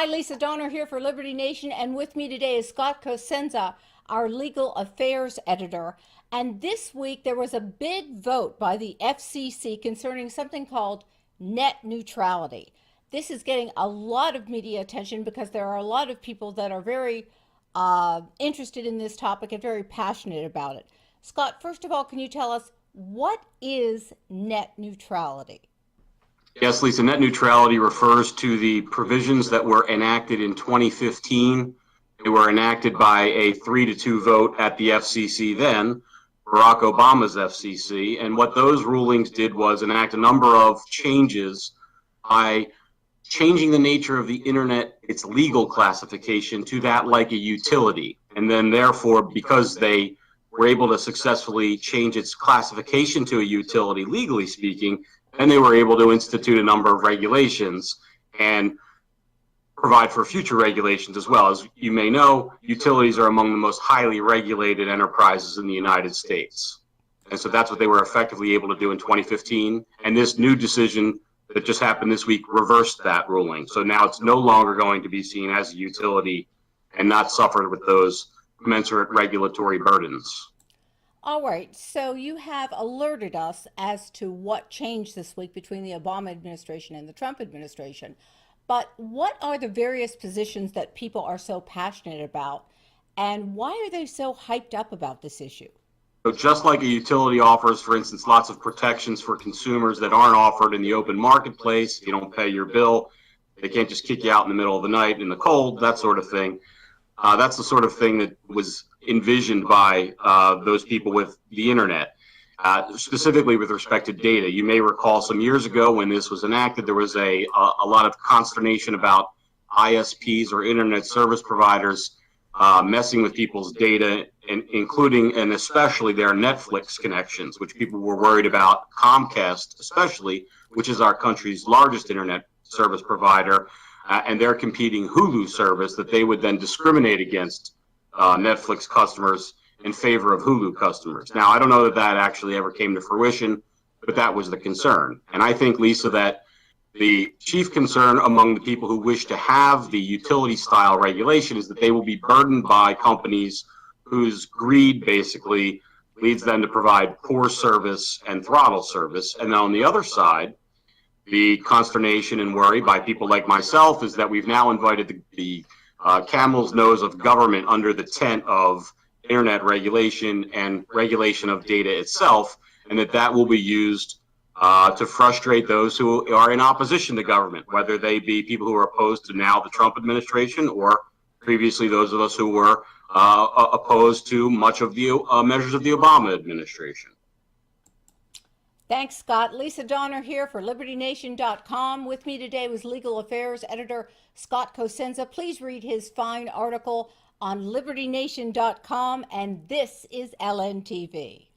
Hi, Lisa Donner here for Liberty Nation, and with me today is Scott Cosenza, our legal affairs editor. And this week there was a big vote by the FCC concerning something called net neutrality. This is getting a lot of media attention because there are a lot of people that are very interested in this topic and very passionate about it. Scott, first of all, can you tell us what is net neutrality? Yes, Lisa, net neutrality refers to the provisions that were enacted in 2015. They were enacted by a 3-2 vote at the FCC then, Barack Obama's FCC. And what those rulings did was enact a number of changes by changing the nature of the internet, its legal classification, to that like a utility. And then therefore, because they were able to successfully change its classification to a utility, legally speaking, then they were able to institute a number of regulations and provide for future regulations as well. As you may know, utilities are among the most highly regulated enterprises in the United States. And so that's what they were effectively able to do in 2015. And this new decision that just happened this week reversed that ruling. So now it's no longer going to be seen as a utility and not suffer with those commensurate regulatory burdens. All right, so you have alerted us as to what changed this week between the Obama administration and the Trump administration. But what are the various positions that people are so passionate about, and why are they so hyped up about this issue? So just like a utility offers, for instance, lots of protections for consumers that aren't offered in the open marketplace, you don't pay your bill, they can't just kick you out in the middle of the night in the cold, that sort of thing. That's the sort of thing that was envisioned by those people with the internet, specifically with respect to data. You may recall some years ago when this was enacted, there was a lot of consternation about ISPs or internet service providers messing with people's data, including and especially their Netflix connections, which people were worried about. Comcast, especially, which is our country's largest internet service provider, and their competing Hulu service, that they would then discriminate against Netflix customers in favor of Hulu customers. Now, I don't know that that actually ever came to fruition, but that was the concern. And I think, Lisa, that the chief concern among the people who wish to have the utility-style regulation is that they will be burdened by companies whose greed basically leads them to provide poor service and throttle service. And then on the other side, the consternation and worry by people like myself is that we've now invited the camel's nose of government under the tent of internet regulation and regulation of data itself, and that will be used to frustrate those who are in opposition to government, whether they be people who are opposed to now the Trump administration or previously those of us who were opposed to much of the measures of the Obama administration. Thanks, Scott. Lisa Donner here for LibertyNation.com. With me today was Legal Affairs Editor Scott Cosenza. Please read his fine article on LibertyNation.com, and this is LNTV.